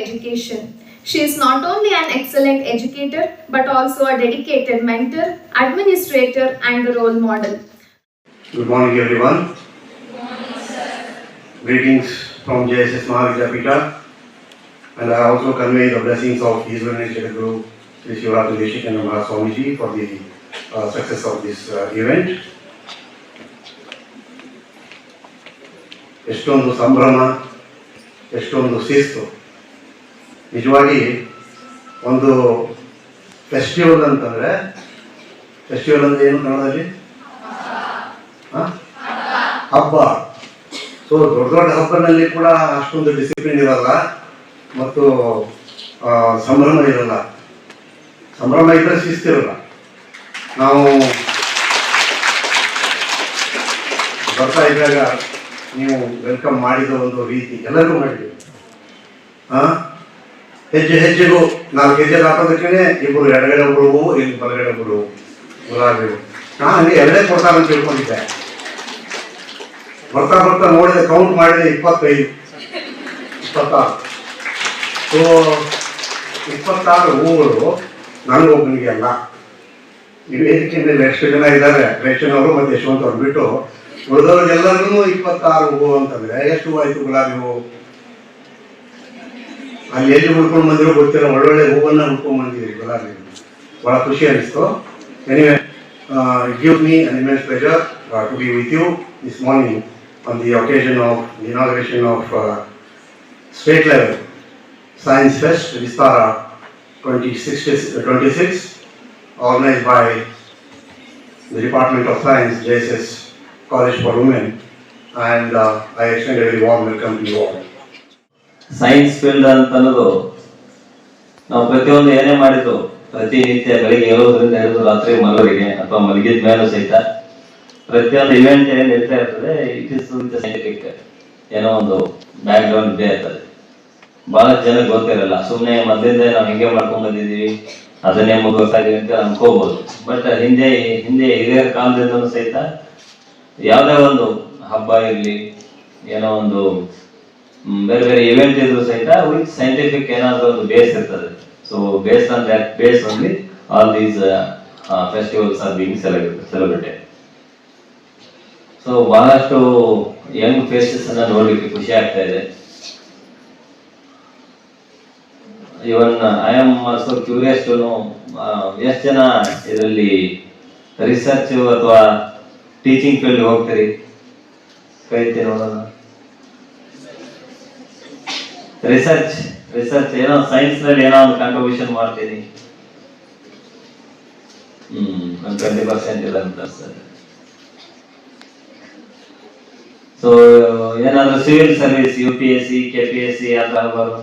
education. She is not only an excellent educator but also a dedicated mentor, administrator, and a role model. Good morning, everyone. Greetings from JSS Mahavidyapita, and I also convey the blessings of His Holiness Guru Sri Shivarati Deshikananda Maharaj Swamiji for the success of this event. ಎಷ್ಟೊಂದು ಸಂಭ್ರಮ, ಎಷ್ಟೊಂದು ಶಿಸ್ತು. ನಿಜವಾಗಿ ಒಂದು festival ಅಂತಂದರೆ, festival ಅಂದರೆ ಏನು ಕನ್ನಡದಲ್ಲಿ? ಹಬ್ಬ. ಸೊ ದೊಡ್ಡ ದೊಡ್ಡ ಹಬ್ಬನಲ್ಲಿ ಕೂಡ ಅಷ್ಟೊಂದು ಡಿಸಿಪ್ಲಿನ್ ಇರಲ್ಲ ಮತ್ತು ಸಂಭ್ರಮ ಇರಲ್ಲ. ಸಂಭ್ರಮ ಇದ್ದರೆ ಶಿಸ್ತಿರಲ್ಲ. ನಾವು ಬರ್ತಾ ಇದ್ದಾಗ ನೀವು ವೆಲ್ಕಮ್ ಮಾಡಿದ ಒಂದು ರೀತಿ ಎಲ್ಲರಿಗೂ ಮಾಡಿದ್ದೀವಿ. ಹೆಜ್ಜೆ ಹೆಜ್ಜೆಗೂ 4 ಹೆಜ್ಜೆ ಹಾಕೋದಕ್ಕೆ ಇಬ್ಬರು ಎಡಗಡೆ ಒಬ್ಬರು ಹೂವು, ಇಲ್ಲಿ ಬಲಗಡೆ ಒಬ್ಬರು ಗುಲಾಬಿ. ನಾನು ಹಂಗೆ ಎರಡೇ ಕೊಡ್ತಾರಂತ ತಿಳ್ಕೊಂಡಿದ್ದೆ. ಬರ್ತಾ ಬರ್ತಾ ನೋಡಿದೆ, ಕೌಂಟ್ ಮಾಡಿದೆ 25, 26. ಸೊ 26 ಹೂವುಗಳು ನನಗೊಬ್ಬನಿಗೆ ಅಲ್ಲ. ಈ ವೇದಿಕೆಯಲ್ಲಿ ಎಷ್ಟು ಜನ ಇದ್ದಾರೆ, ರೇಷನ್ ಅವರು ಮತ್ತು ಯಶವಂತ್ ಅವ್ರು ಬಿಟ್ಟು ಉಳಿದವ್ರಿಗೆಲ್ಲರಿಗೂ 26 ಹೂವು ಅಂತಂದ್ರೆ ಎಷ್ಟು ಹೂವು ಆಯ್ತು? ಗುಲಾಬಿ ಹೂವು ಅಲ್ಲಿ ಎಲ್ಲಿ ಹುಡ್ಕೊಂಡು ಬಂದಿರೋ ಗೊತ್ತಿಲ್ಲ, ಒಳ್ಳೊಳ್ಳೆ ಹೂವನ್ನ ಹುಡ್ಕೊಂಡು ಬಂದಿದ್ದೀರಿ ಗುಲಾಬಿ. ಬಹಳ ಖುಷಿ ಅನಿಸ್ತು. Anyway, it gives me an immense pleasure to be with you this morning on the occasion of the inauguration of state level Science Fest Vistara 2026 organized by the Department of Science, JSS College for Women, and I extend a very warm welcome to you all. Science field ಅಂತ ಅನ್ನೋದು ನಾವು ಪ್ರತಿಯೊಂದು ಏನೇ ಮಾಡಿದ್ರು ಪ್ರತಿನಿತ್ಯ ಬೆಳಿಗ್ಗೆ 7ರಿಂದ ಹಿಡಿದು ರಾತ್ರಿ ಮಲವರೆಗೆ ಅಥವಾ ಮಲಗಿದ ಮೇಲೂ ಸಹಿತ ಪ್ರತಿಯೊಂದು ಇವೆಂಟ್ ಏನ್ ಇರ್ತಾ ಇರ್ತದೆ, ಇಟ್ ಇಸ್ ವಿತ್ ಸೈಂಟಿಫಿಕ್ ಏನೋ ಒಂದು ಬ್ಯಾಕ್ ಗ್ರೌಂಡ್ ಇದ್ದೇ ಇರ್ತದೆ. ಬಹಳ ಜನಕ್ಕೆ ಗೊತ್ತಿರಲ್ಲ. ಸುಮ್ಮನೆ ಮೊದಲಿಂದ ನಾವು ಹಿಂಗೆ ಮಾಡ್ಕೊಂಡ್ ಬಂದಿದ್ದೀವಿ, ಅದನ್ನೇ ಮುಂದುವರ್ಸಾಗಿ ಅಂತ ಅನ್ಕೋಬಹುದು. ಬಟ್ ಹಿಂದೆ ಹಿರಿಯರ ಕಾಲದಿಂದನೂ ಸಹಿತ ಯಾವುದೇ ಒಂದು ಹಬ್ಬ ಇರಲಿ, ಏನೋ ಒಂದು ಬೇರೆ ಬೇರೆ ಇವೆಂಟ್ ಇದ್ರು ಸಹಿತ ವಿತ್ ಸೈಂಟಿಫಿಕ್ ಏನಾದರೂ ಒಂದು ಬೇಸ್ ಇರ್ತದೆ. So based on that base only all these festivals are being celebrated. So ಬಹಳಷ್ಟು ಯಂಗ್ ಫೇಸಸ್ ಅನ್ನ ನೋಡ್ಲಿಕ್ಕೆ ಖುಷಿ ಆಗ್ತಾ ಇದೆ. Even I am also curious to know ಎಷ್ಟು ಜನ ಇದರಲ್ಲಿ ರಿಸರ್ಚ್ ಅಥವಾ ಟೀಚಿಂಗ್ ಫೀಲ್ಡ್ ಹೋಗ್ತೀರಿ? ಕೈತೆ ನೋಡೋಣ. ರಿಸರ್ಚ್ ಏನೋ ಸೈನ್ಸ್ ನಲ್ಲಿ ಏನೋ ಒಂದು ಕಾಂಟ್ರಿಬ್ಯೂಷನ್ ಮಾಡ್ತೀನಿ. 20% ಇಲ್ಲ ಅಂತ ಸರ್. ಸೊ ಏನಾದ್ರು ಸಿವಿಲ್ ಸರ್ವಿಸ್, UPSC, KPSC ಆ ಥರ ಬರೋ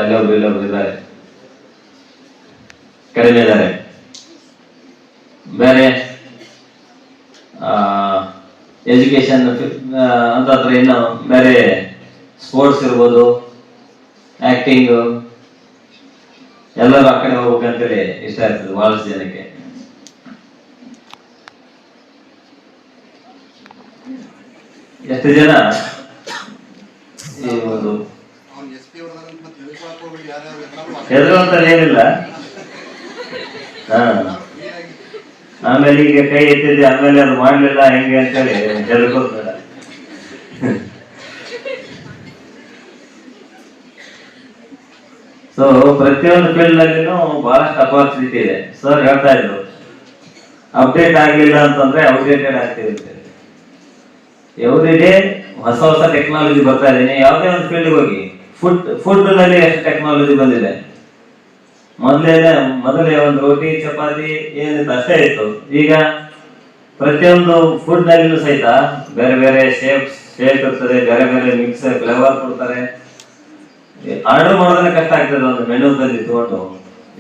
ಅಲ್ಲೊಬ್ರು ಇಲ್ಲೊಬ್ರು ಇದ್ದಾರೆ, ಕಡಿಮೆ ಇದ್ದಾರೆ. ಬೇರೆ ಎಜುಕೇಶನ್ ಅಂತಂದ್ರೆ ಇನ್ನು ಬೇರೆ ಸ್ಪೋರ್ಟ್ಸ್ ಇರ್ಬೋದು, ಆಕ್ಟಿಂಗ್, ಎಲ್ಲರೂ ಆ ಕಡೆ ಹೋಗ್ಬೇಕಂತೇಳಿ ಇಷ್ಟ ಇರ್ತದೆ ಬಹಳಷ್ಟು ಜನಕ್ಕೆ. ಎಷ್ಟು ಜನ ಈ ಒಂದು ಹೆದರುವಂತ ಏನಿಲ್ಲ. ಆಮೇಲೆ ಈಗ ಕೈ ಎತ್ತಿದ್ದೆ, ಆಮೇಲೆ ಅದು ಮಾಡ್ಲಿಲ್ಲ ಹೆಂಗೆ ಅಂತೇಳಿ ಹೆದರ್ಕೋಬೇಡ. ಸೊ ಪ್ರತಿಯೊಂದು ಫೀಲ್ಡ್ ನಲ್ಲಿನೂ ಬಹಳಷ್ಟು ಅಪಾರ್ಚುನಿಟಿ ಇದೆ. ಸರ್ ಹೇಳ್ತಾ ಇದ್ರು, ಅಪ್ಡೇಟ್ ಆಗ್ಲಿಲ್ಲ ಅಂತಂದ್ರೆ ಔಟ್ಡೇಟೆಡ್ ಆಗ್ತಿರುತ್ತೆ. ಎವ್ರಿ ಡೇ ಹೊಸ ಹೊಸ ಟೆಕ್ನಾಲಜಿ ಬರ್ತಾ ಇದೆ. ಯಾವುದೇ ಒಂದು ಫೀಲ್ಡ್ ಹೋಗಿ, ಫುಡ್ ನಲ್ಲಿ ಎಷ್ಟು ಟೆಕ್ನಾಲಜಿ ಬಂದಿದೆ. ಮೊದಲೇ ಒಂದು ರೋಟಿ ಚಪಾತಿ ಏನಿತ್ತು ಅಷ್ಟೇ ಇತ್ತು. ಈಗ ಪ್ರತಿಯೊಂದು ಫುಡ್ ನಲ್ಲಿನೂ ಸಹಿತ ಬೇರೆ ಬೇರೆ ಶೇಪ್ ಇರ್ತದೆ, ಬೇರೆ ಬೇರೆ ಮಿಕ್ಸ್ ಫ್ಲೇವರ್ ಕೊಡ್ತಾರೆ. ಆರ್ಡರ್ ಮಾಡೋದನ್ನ ಕಷ್ಟ ಆಗ್ತದೆ. ಒಂದು ಮೆನು ತಂದು ತಗೊಂಡು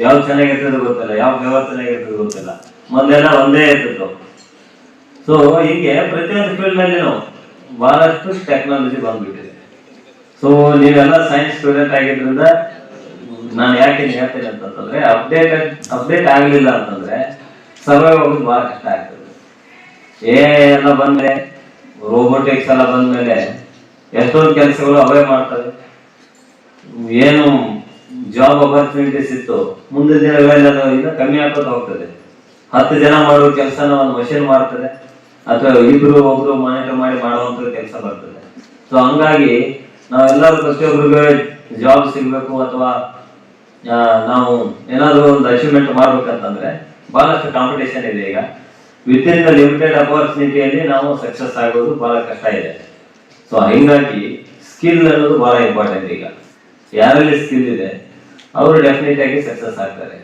ಯಾವ್ದು ಚೆನ್ನಾಗಿರ್ತದೆ ಗೊತ್ತಿಲ್ಲ, ಯಾವ ಫ್ಲೇವರ್ ಚೆನ್ನಾಗಿರ್ತದೆ ಗೊತ್ತಿಲ್ಲ. ಮೊದಲೆಲ್ಲ ಒಂದೇ ಇರ್ತಿತ್ತು. ಸೊ ಹೀಗೆ ಪ್ರತಿಯೊಂದು ಫೀಲ್ಡ್ ನಲ್ಲಿ ಬಹಳಷ್ಟು ಟೆಕ್ನಾಲಜಿ ಬಂದ್ಬಿಟ್ಟಿದೆ. ಸೊ ನೀವೆಲ್ಲ ಸೈನ್ಸ್ ಸ್ಟೂಡೆಂಟ್ ಆಗಿದ್ರಿಂದ ನಾನು ಯಾಕೆ ಹೇಳ್ತೇನೆ ಅಂತಂದ್ರೆ, ಅಪ್ಡೇಟ್ ಆಗ್ಲಿಲ್ಲ ಅಂತಂದ್ರೆ ಸರ್ವೈವ್ ಆಗೋದು ಬಹಳ ಕಷ್ಟ ಆಗ್ತದೆ. ಎಲ್ಲ ಬಂದ್ಮೇಲೆ, ರೋಬೋಟಿಕ್ಸ್ ಎಲ್ಲ ಬಂದ್ಮೇಲೆ ಎಷ್ಟೊಂದು ಕೆಲಸಗಳು ಅವೇ ಮಾಡ್ತವೆ. ಏನು ಜಾಬ್ ಅಪರ್ಚುನಿಟೀಸ್ ಇತ್ತು ಮುಂದಿನ ದಿನಗಳಲ್ಲಿ ಅದು ಇನ್ನೂ ಕಮ್ಮಿ ಆಗ್ತಾ ಹೋಗ್ತದೆ. 10 ಜನ ಮಾಡುವ ಕೆಲಸನ ಒಂದು ಮಷಿನ್ ಮಾಡ್ತದೆ, ಅಥವಾ ಒಬ್ರು ಮಾನಿಟರ್ ಮಾಡಿ ಮಾಡುವಂತ ಕೆಲಸ ಬರ್ತದೆ. ಸೊ ಹಂಗಾಗಿ ನಾವೆಲ್ಲರೂ ಪ್ರತಿಯೊಬ್ಬರಿಗೆ ಜಾಬ್ ಸಿಗ್ಬೇಕು ಅಥವಾ ನಾವು ಏನಾದ್ರು ಒಂದು ಅಚೀವ್ಮೆಂಟ್ ಮಾಡ್ಬೇಕಂತಂದ್ರೆ ಬಹಳಷ್ಟು ಕಾಂಪಿಟೇಷನ್ ಇದೆ ಈಗ. ವಿತ್ ಇನ್ ದ ಲಿಮಿಟೆಡ್ ಅಪರ್ಚುನಿಟಿಯಲ್ಲಿ ನಾವು ಸಕ್ಸಸ್ ಆಗೋದು ಬಹಳ ಕಷ್ಟ ಇದೆ. ಸೊ ಹಿಂಗಾಗಿ ಸ್ಕಿಲ್ ಅನ್ನೋದು ಬಹಳ ಇಂಪಾರ್ಟೆಂಟ್. ಈಗ ಯಾರಲ್ಲಿ ಸ್ಕಿಲ್ ಇದೆ ಅವರು ಡೆಫಿನೆಟ್ ಆಗಿ ಸಕ್ಸಸ್ ಆಗ್ತಾರೆ.